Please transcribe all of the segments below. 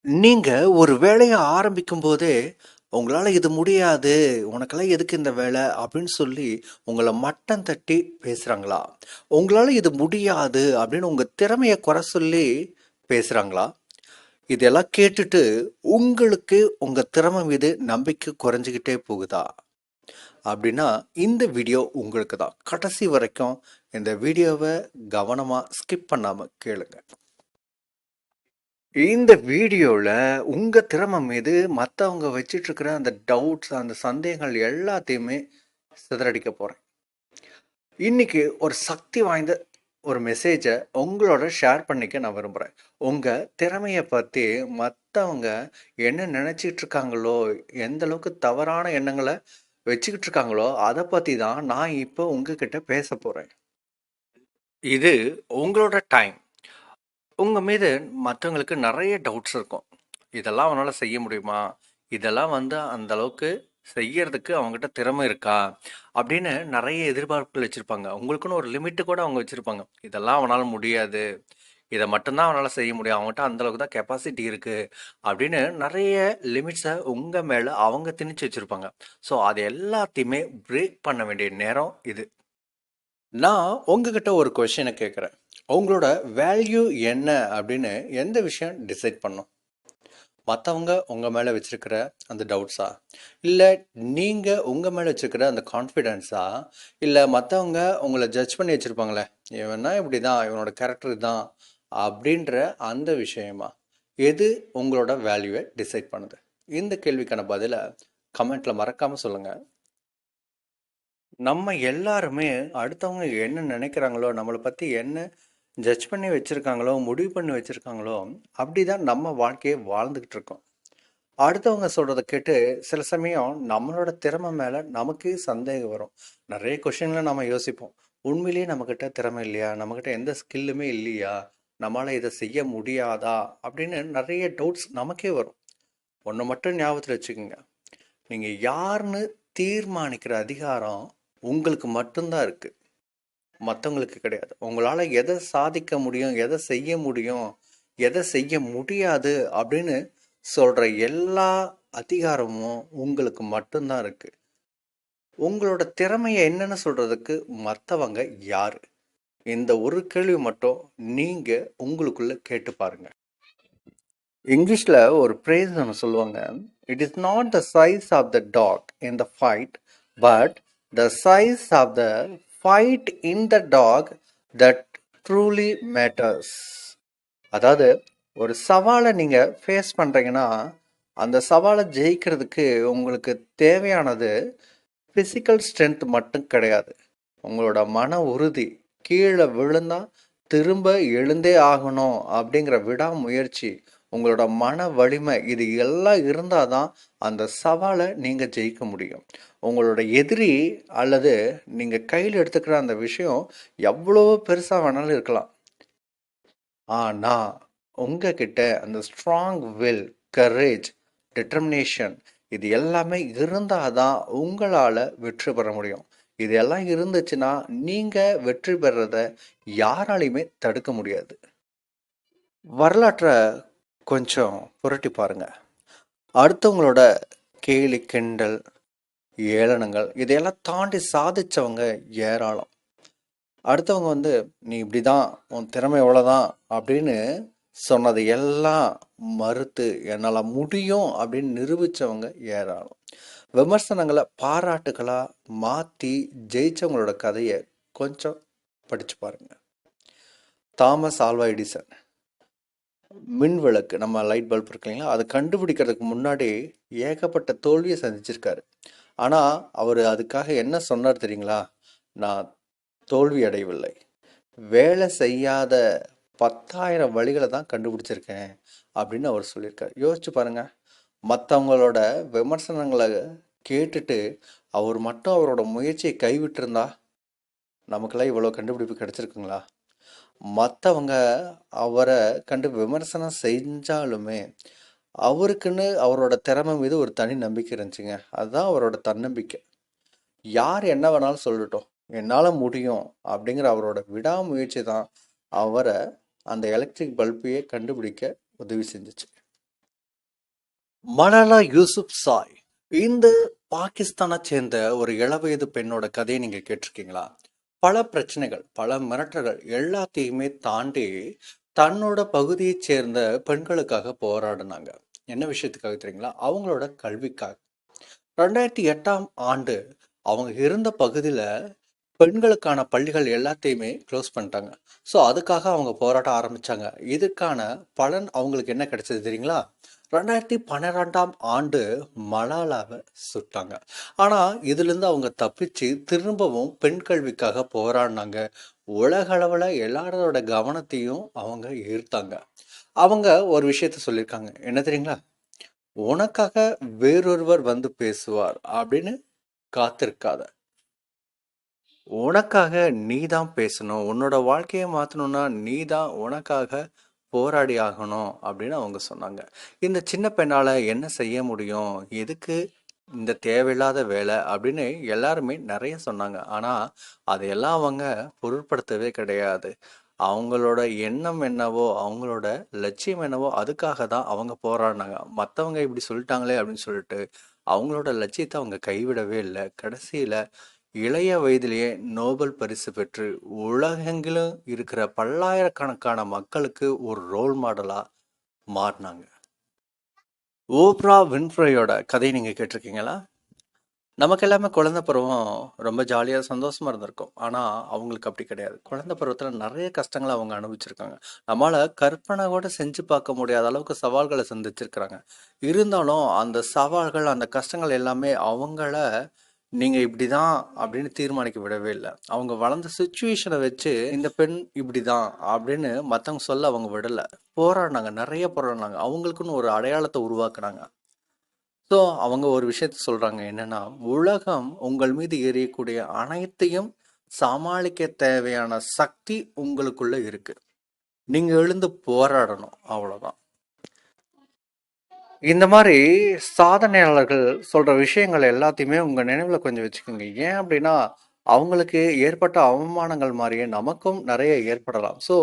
நீங்க ஒரு வேலைய ஆரம்பிக்கும்போதே, "உங்களால இது முடியாது. உனக்கெல்லாம் எதுக்கு இந்த வேல?" அப்படின்னு சொல்லி உங்கள மட்டம் தட்டி பேசுறாங்களா? "உங்களால இது முடியாது." அப்படின்னு உங்க திறமைய குறை சொல்லி பேசுறாங்களா? இதெல்லாம் கேட்டுட்டு உங்களுக்கு உங்க திறமை மீது நம்பிக்கை குறைஞ்சுகிட்டே போகுதா? அப்படின்னா, இந்த வீடியோ உங்களுக்கு தான். கடைசி வரைக்கும் இந்த வீடியோவ கவனமா ஸ்கிப் பண்ணாம கேளுங்க. இந்த வீடியோல உங்க திறமை மீது மத்தவங்க வச்சிட்டு இருக்கிற அந்த டவுட்ஸ், அந்த சந்தேகங்கள் எல்லாத்தையுமே சிதறடிக்க போறேன். இன்னைக்கு ஒரு சக்தி வாய்ந்த ஒரு மெசேஜ உங்களோட ஷேர் பண்ணிக்க நான் விரும்புறேன். உங்க திறமைய பத்தி மத்தவங்க என்ன நினைச்சிட்டு இருக்காங்களோ, எந்த அளவுக்கு தவறான எண்ணங்கள வச்சுக்கிட்டு இருக்காங்களோ, அத பத்தி தான் நான் இப்போ உங்ககிட்ட பேசப் போறேன். இது உங்களோட டைம். உங்க மீது மத்தவங்களுக்கு நெறைய டவுட்ஸ் இருக்கும். இதெல்லாம் அவனால செய்ய முடியுமா? இதெல்லாம் வந்து அந்த அளவுக்கு செய்யறதுக்கு அவன்கிட்ட திறமை இருக்கா? அப்படின்னு நெறைய எதிர்பார்ப்புகள் வச்சிருப்பாங்க. உங்களுக்குன்னு ஒரு லிமிட் கூட அவங்க வச்சிருப்பாங்க. இதெல்லாம் அவனால முடியாது. இத மட்டும் தான் அவனால செய்ய முடியும். அவன்கிட்ட அந்த அளவுக்கு தான் கெப்பாசிட்டி இருக்கு. அப்படின்னு நெறைய லிமிட்ஸ உங்க மேல அவங்க திணிச்சு வச்சிருப்பாங்க. ஸோ அது எல்லாத்தையுமே பிரேக் பண்ண வேண்டிய நேரம் இது. நான் உங்ககிட்ட ஒரு கொஸ்டினை கேட்குறேன். உங்களோட வேல்யூ என்ன அப்படின்னு எந்த விஷயம் டிசைட் பண்ணும்? மற்றவங்க உங்கள் மேலே வச்சிருக்கிற அந்த டவுட்ஸா, இல்லை நீங்கள் உங்கள் மேலே வச்சிருக்கிற அந்த கான்ஃபிடென்ஸா, இல்லை மற்றவங்க உங்களை ஜட்ஜ் பண்ணி வச்சுருப்பாங்களே, இவனா இப்படி தான், இவனோட கேரக்டர் தான் அப்படின்ற அந்த விஷயமா? எது உங்களோட வேல்யூவை டிசைட் பண்ணுது? இந்த கேள்விக்கான பதிலை கமெண்ட்டில் மறக்காமல் சொல்லுங்கள். நம்ம எல்லாருமே அடுத்தவங்க என்ன நினைக்கிறாங்களோ, நம்மளை பற்றி என்ன ஜட்ஜ் பண்ணி வச்சுருக்காங்களோ, முடிவு பண்ணி வச்சுருக்காங்களோ, அப்படி தான் நம்ம வாழ்க்கையை வாழ்ந்துக்கிட்டு இருக்கோம். அடுத்தவங்க சொல்கிறத கேட்டு சில சமயம் நம்மளோட திறமை மேலே நமக்கே சந்தேகம் வரும். நிறைய கொஷின்ல நம்ம யோசிப்போம். உண்மையிலேயே நம்மக்கிட்ட திறமை இல்லையா? நம்மக்கிட்ட எந்த ஸ்கில்லுமே இல்லையா? நம்மளால் இதை செய்ய முடியாதா? அப்படின்னு நிறைய டவுட்ஸ் நமக்கே வரும். ஒன்று மட்டும் ஞாபகத்தில் வச்சுக்கோங்க. நீங்கள் யாருன்னு தீர்மானிக்கிற அதிகாரம் உங்களுக்கு மட்டும்தான் இருக்குது, மற்றவங்களுக்கு கிடையாது. உங்களால் எதை சாதிக்க முடியும், எதை செய்ய முடியும், எதை செய்ய முடியாது அப்படின்னு சொல்கிற எல்லா அதிகாரமும் உங்களுக்கு மட்டும்தான் இருக்குது. உங்களோட திறமையை என்னன்னு சொல்கிறதுக்கு மற்றவங்க யார்? இந்த ஒரு கேள்வி மட்டும் நீங்கள் உங்களுக்குள்ள கேட்டு பாருங்க. இங்கிலீஷில் ஒரு ஃப்ரேஸ் ஒன்று சொல்லுவாங்க. It is not the size of the dog in the fight, but the size of the fight in the dog that truly matters. அதாவது ஒரு சவாலை நீங்கள் ஃபேஸ் பண்ணுறீங்கன்னா, அந்த சவாலை ஜெயிக்கிறதுக்கு உங்களுக்கு தேவையானது ஃபிசிக்கல் ஸ்ட்ரென்த் மட்டும் கிடையாது. உங்களோட மன உறுதி, கீழே விழுந்தா திரும்ப எழுந்தே ஆகணும் அப்படிங்கிற விடாமுயற்சி, உங்களோட மன வலிமை, இது எல்லாம் இருந்தால் தான் அந்த சவாலை நீங்கள் ஜெயிக்க முடியும். உங்களோட எதிரி அல்லது நீங்கள் கையில் எடுத்துக்கிற அந்த விஷயம் எவ்வளோ பெருசாக வேணாலும் இருக்கலாம். ஆனால் உங்ககிட்ட அந்த ஸ்ட்ராங் வில், கரேஜ், டிட்டர்மினேஷன், இது எல்லாமே இருந்தால் தான் உங்களால் வெற்றி பெற முடியும். இது எல்லாம் இருந்துச்சுன்னா நீங்கள் வெற்றி பெறதை யாராலையுமே தடுக்க முடியாது. வரலாற்றை கொஞ்சம் புரட்டி பாருங்க. அடுத்தவங்களோட கேலி கிண்டல், ஏளனங்கள் இதையெல்லாம் தாண்டி சாதிச்சவங்க ஏராளம். அடுத்தவங்க வந்து நீ இப்படி தான், உன் திறமை எவ்வளோதான் அப்படின்னு சொன்னது எல்லாம் மறுத்து என்னால் முடியும் அப்படின்னு நிரூபித்தவங்க ஏராளம். விமர்சனங்களை பாராட்டுகளாக மாற்றி ஜெயிச்சவங்களோட கதையை கொஞ்சம் படித்து பாருங்க. தாமஸ் ஆல்வா எடிசன் மின் விளக்கு, நம்ம லைட் பல்ப் இருக்கு இல்லைங்களா, அதை கண்டுபிடிக்கிறதுக்கு முன்னாடி ஏகப்பட்ட தோல்வியை சந்திச்சிருக்காரு. ஆனால் அவர் அதுக்காக என்ன சொன்னார் தெரியுங்களா? நான் தோல்வி அடையவில்லை, வேலை செய்யாத 10,000 வழிகளை தான் கண்டுபிடிச்சிருக்கேன் அப்படின்னு அவர் சொல்லியிருக்கார். யோசிச்சு பாருங்க. மற்றவங்களோட விமர்சனங்களை கேட்டுட்டு அவர் மட்டும் அவரோட முயற்சியை கைவிட்டிருந்தா நமக்கெல்லாம் இவ்வளோ கண்டுபிடிப்பு கிடைச்சிருக்குங்களா? மற்றவங்க அவரை கண்டு விமர்சனம் செஞ்சாலுமே அவருக்குன்னு அவரோட திறமை மீது ஒரு தனி நம்பிக்கை இருந்துச்சுங்க. அதுதான் அவரோட தன்னம்பிக்கை. யார் என்ன வேணாலும் சொல்லட்டும், என்னால் முடியும் அப்படிங்கிற அவரோட விடாமுயற்சி தான் அவரை அந்த எலக்ட்ரிக் பல்பையே கண்டுபிடிக்க உதவி செஞ்சுச்சு. மலாலா யூசுப்சாய் இந்த பாகிஸ்தானை சேர்ந்த ஒரு இளவயது பெண்ணோட கதையை நீங்க கேட்டிருக்கீங்களா? பல பிரச்சனைகள், பல மிரட்டல்கள் எல்லாத்தையுமே தாண்டி தன்னோட பகுதியைச் சேர்ந்த பெண்களுக்காக போராடினாங்க. என்ன விஷயத்துக்காக தெரியுங்களா? அவங்களோட கல்விக்காக. 2008ஆம் ஆண்டு அவங்க இருந்த பகுதியில பெண்களுக்கான பள்ளிகள் எல்லாத்தையுமே க்ளோஸ் பண்ணிட்டாங்க. ஸோ அதுக்காக அவங்க போராட்டம் ஆரம்பிச்சாங்க. இதுக்கான பலன் அவங்களுக்கு என்ன கிடைச்சது தெரியுங்களா? 2012ஆம் ஆண்டு மலாலாவை சுட்டாங்க. ஆனா இதிலிருந்து அவங்க தப்பிச்சு திரும்பவும் பெண் கல்விக்காக போராடினாங்க. உலக அளவுல எல்லாரோட கவனத்தையும் அவங்க ஈர்த்தாங்க. அவங்க ஒரு விஷயத்த சொல்லியிருக்காங்க. என்ன தெரியுங்களா? உனக்காக வேறொருவர் வந்து பேசுவார் அப்படின்னு காத்திருக்காத. உனக்காக நீ தான் பேசணும். உன்னோட வாழ்க்கைய மாத்தணும்னா, நீ தான் உனக்காக போராடி ஆகணும் அப்படின்னு அவங்க சொன்னாங்க. இந்த சின்ன பெண்ணால என்ன செய்ய முடியும்? எதுக்கு இந்த தேவையில்லாத வேலை? அப்படின்னு எல்லாருமே நெறைய சொன்னாங்க. ஆனா, அதையெல்லாம் அவங்க பொருட்படுத்தவே கிடையாது. அவங்களோட எண்ணம் என்னவோ, அவங்களோட லட்சியம் என்னவோ, அதுக்காக தான் அவங்க போராடினாங்க. மத்தவங்க இப்படி சொல்லிட்டாங்களே அப்படின்னு சொல்லிட்டு, அவங்களோட லட்சியத்த அவங்க கைவிடவே இல்ல. கடைசியில இளைய வயதிலேயே நோபல் பரிசு பெற்று உலகெங்கிலும் இருக்கிற பல்லாயிரக்கணக்கான மக்களுக்கு ஒரு ரோல் மாடலா மாறினாங்க. ஓப்ரா வின்ஃப்ரேயோட கதை நீங்க கேட்டிருக்கீங்களா? நமக்கு எல்லாமே குழந்தை பருவம் ரொம்ப ஜாலியா சந்தோஷமா இருந்திருக்கும். ஆனா அவங்களுக்கு அப்படி கிடையாது. குழந்தை பருவத்துல நிறைய கஷ்டங்கள அவங்க அனுபவிச்சிருக்காங்க. நம்மால கற்பனை கூட செஞ்சு பார்க்க முடியாத அளவுக்கு சவால்களை சந்திச்சிருக்கிறாங்க. இருந்தாலும் அந்த சவால்கள், அந்த கஷ்டங்கள் எல்லாமே அவங்கள நீங்க இப்படிதான் அப்படின்னு தீர்மானிக்க விடவே இல்ல. அவங்க வளர்ந்த சிச்சுவேஷனை வச்சு இந்த பெண் இப்படிதான் அப்படின்னு மத்தவங்க சொல்ல அவங்க விடல. போராடினாங்க, நிறைய போராடினாங்க. அவங்களுக்குன்னு ஒரு அடையாளத்தை உருவாக்குனாங்க. ஸோ அவங்க ஒரு விஷயத்த சொல்றாங்க. என்னன்னா, உலகம் உங்கள் மீது எறியக்கூடிய அனைத்தையும் சமாளிக்க தேவையான சக்தி உங்களுக்குள்ள இருக்கு. நீங்க எழுந்து போராடணும். அவ்வளவுதான். இந்த மாதிரி சாதனையாளர்கள் சொல்ற விஷயங்கள் எல்லாத்தையுமே உங்க நினைவுல கொஞ்சம் வச்சுக்கோங்க. ஏன் அப்படின்னா, அவங்களுக்கு ஏற்பட்ட அவமானங்கள் மாதிரியே நமக்கும் நிறைய ஏற்படலாம். ஸோ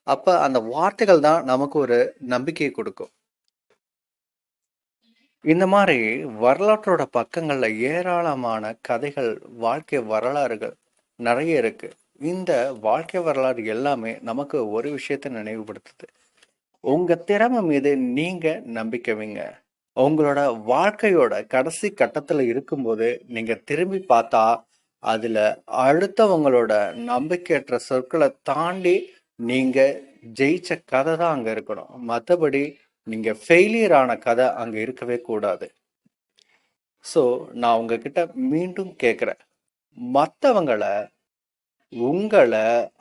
அப்ப அந்த வார்த்தைகள் தான் நமக்கு ஒரு நம்பிக்கையை கொடுக்கும். இந்த மாதிரி வரலாற்றோட பக்கங்கள்ல ஏராளமான கதைகள், வாழ்க்கை வரலாறுகள் நிறைய இருக்கு. இந்த வாழ்க்கை வரலாறு எல்லாமே நமக்கு ஒரு விஷயத்தை நினைவுபடுத்துது. உங்க திறமை மீது நீங்க நம்பிக்கை வைங்க. உங்களோட வாழ்க்கையோட கடைசி கட்டத்துல இருக்கும்போது நீங்க திரும்பி பார்த்தா, அதுல அடுத்தவங்களோட நம்பிக்கையற்ற சொற்களை தாண்டி நீங்க ஜெயிச்ச கதை தான் அங்க இருக்கணும். மத்தபடி நீங்க ஃபெயிலியர் ஆன கதை அங்க இருக்கவே கூடாது. ஸோ நான் உங்ககிட்ட மீண்டும் கேட்குறேன். மத்தவங்கள உங்கள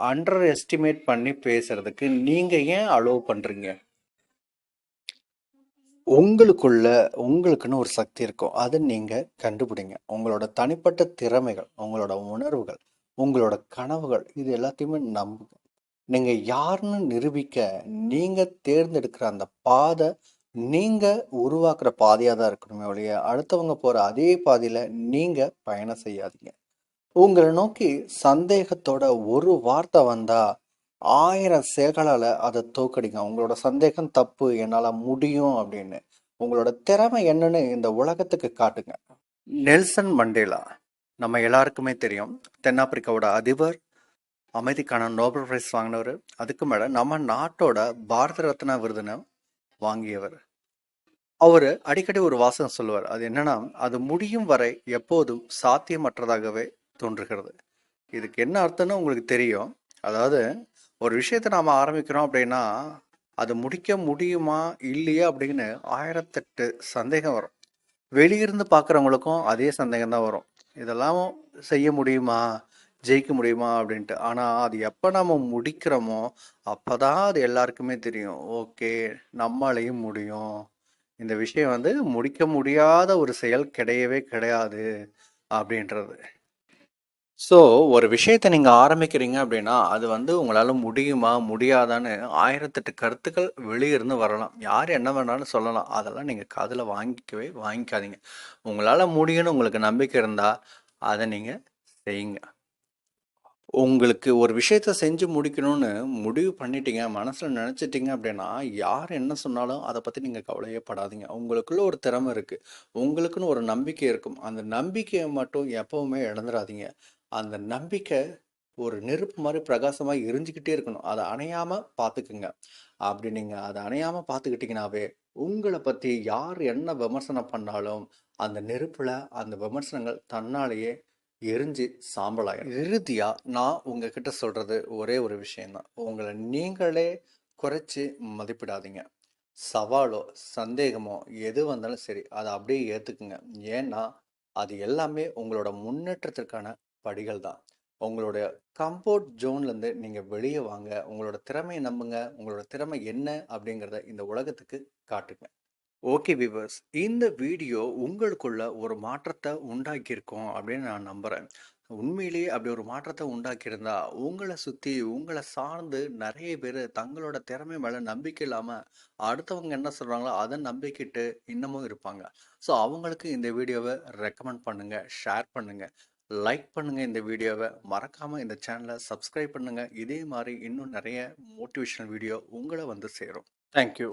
அண்டர் எஸ்டிமேட் பண்ணி பேசுறதுக்கு நீங்க ஏன் அலோவ் பண்றீங்க? உங்களுக்குள்ள உங்களுக்குன்னு ஒரு சக்தி இருக்கும். அத நீங்க கண்டுபிடிங்க. உங்களோட தனிப்பட்ட திறமைகள், உங்களோட உணர்வுகள், உங்களோட கனவுகள் இது எல்லாத்தையுமே நம்புங்க. நீங்க யாருன்னு நிரூபிக்க நீங்க தேர்ந்தெடுக்கிற அந்த பாதை, நீங்க உருவாக்குற பாதையா தான் இருக்கணுமே ஒழிய, அடுத்தவங்க போற அதே பாதையில நீங்க பயணம் செய்யாதீங்க. உங்கள நோக்கி சந்தேகத்தோட ஒரு வார்த்தை வந்தா, 1000 செயல்களால அத தோற்கடிங்க. உங்களோட சந்தேகம் தப்பு, என்னால முடியும் அப்படின்னு. உங்களோட திறமை என்னன்னு இந்த உலகத்துக்கு காட்டுங்க. நெல்சன் மண்டேலா நம்ம எல்லாருக்குமே தெரியும். தென்னாப்பிரிக்காவோட அதிபர், அமைதிக்கான நோபல் பிரைஸ் வாங்கினவர். அதுக்கு மேல நம்ம நாட்டோட பாரத ரத்னா விருதினை வாங்கியவர். அவரு அடிக்கடி ஒரு வாசகம் சொல்லுவார். அது என்னன்னா, அது முடியும் வரை எப்போதும் சாத்தியமற்றதாகவே தோன்றுகிறது. இதுக்கு என்ன அர்த்தம்னு உங்களுக்கு தெரியும். அதாவது ஒரு விஷயத்த நாம ஆரம்பிக்கிறோம் அப்படின்னா, அது முடிக்க முடியுமா? இல்லையா? அப்படின்னு 1008 சந்தேகம் வரும். வெளியிருந்து பார்க்குறவங்களுக்கும் அதே சந்தேகம் தான் வரும். இதெல்லாம் செய்ய முடியுமா? ஜெயிக்க முடியுமா? அப்படின்ட்டு. ஆனா அது எப்ப நாம முடிக்கிறோமோ, அப்பதான் அது எல்லாருக்குமே தெரியும். ஓகே, நம்மாலயும் முடியும். இந்த விஷயம் வந்து முடிக்க முடியாத ஒரு செயல் கிடையவே கிடையாது அப்படின்றது. ஸோ, ஒரு விஷயத்த நீங்க ஆரம்பிக்கிறீங்க அப்படின்னா, அது வந்து உங்களால முடியுமா? முடியாதான்னு 1008 கருத்துக்கள் வெளிய இருந்து வரலாம். யார் என்ன வேணாலும் சொல்லலாம். அதெல்லாம் நீங்க காதுல வாங்கிக்கவே வாங்கிக்காதீங்க. உங்களால முடியும்னு உங்களுக்கு நம்பிக்கை இருந்தா, அத நீங்க செய்யுங்க. உங்களுக்கு ஒரு விஷயத்த செஞ்சு முடிக்கணும்னு முடிவு பண்ணிட்டீங்க, மனசுல நெனச்சிட்டீங்க அப்படின்னா, யார் என்ன சொன்னாலும் அத பத்தி நீங்க கவலையே படாதீங்க. உங்களுக்குள்ள ஒரு திறமை இருக்கு. உங்களுக்குன்னு ஒரு நம்பிக்கை இருக்கும். அந்த நம்பிக்கைய மட்டும் எப்பவுமே இழந்துராதீங்க. அந்த நம்பிக்கை ஒரு நெருப்பு மாரி பிரகாசமா எரிஞ்சுக்கிட்டே இருக்கணும். அத அணையாம பாத்துக்குங்க. அப்படி நீங்க அத அணையாம பாத்துக்கிட்டீங்கனாவே, உங்கள பத்தி யார் என்ன விமர்சனம் பண்ணாலும், அந்த நெருப்புல அந்த விமர்சனங்கள் தன்னாலேயே எரிஞ்சு சாம்பலாயிரும். இறுதியா நான் உங்ககிட்ட சொல்றது ஒரே ஒரு விஷயம் தான். உங்கள நீங்களே குறைச்சு மதிப்பிடாதீங்க. சவாலோ, சந்தேகமோ எது வந்தாலும் சரி, அத அப்படியே ஏத்துக்குங்க. ஏன்னா, அது எல்லாமே உங்களோட முன்னேற்றத்திற்கான படிகள் தான். உங்களுடைய கம்ஃபோர்ட் ஜோன்லேருந்து நீங்க வெளிய வாங்க. உங்களோட திறமைய நம்புங்க. உங்களோட திறமை என்ன அப்படிங்கிறத இந்த உலகத்துக்கு காட்டுங்க. ஓகே விவர்ஸ், இந்த வீடியோ உங்களுக்குள்ள ஒரு மாற்றத்தை உண்டாக்கியிருக்கோம் அப்படின்னு நான் நம்புகிறேன். உண்மையிலேயே அப்படி ஒரு மாற்றத்தை உண்டாக்கியிருந்தா உங்களை சுற்றி உங்களை சார்ந்து நிறைய பேர் தங்களோட திறமை மேலே நம்பிக்கை இல்லாமல் அடுத்தவங்க என்ன சொல்கிறாங்களோ அதை நம்பிக்கிட்டு இன்னமும் இருப்பாங்க. ஸோ அவங்களுக்கு இந்த வீடியோவை ரெக்கமெண்ட் பண்ணுங்கள், ஷேர் பண்ணுங்கள், லைக் பண்ணுங்கள். இந்த வீடியோவை மறக்காமல் இந்த சேனலை சப்ஸ்கிரைப் பண்ணுங்கள். இதே மாதிரி இன்னும் நிறைய மோட்டிவேஷனல் வீடியோ உங்களை வந்து சேரும். தேங்க்யூ.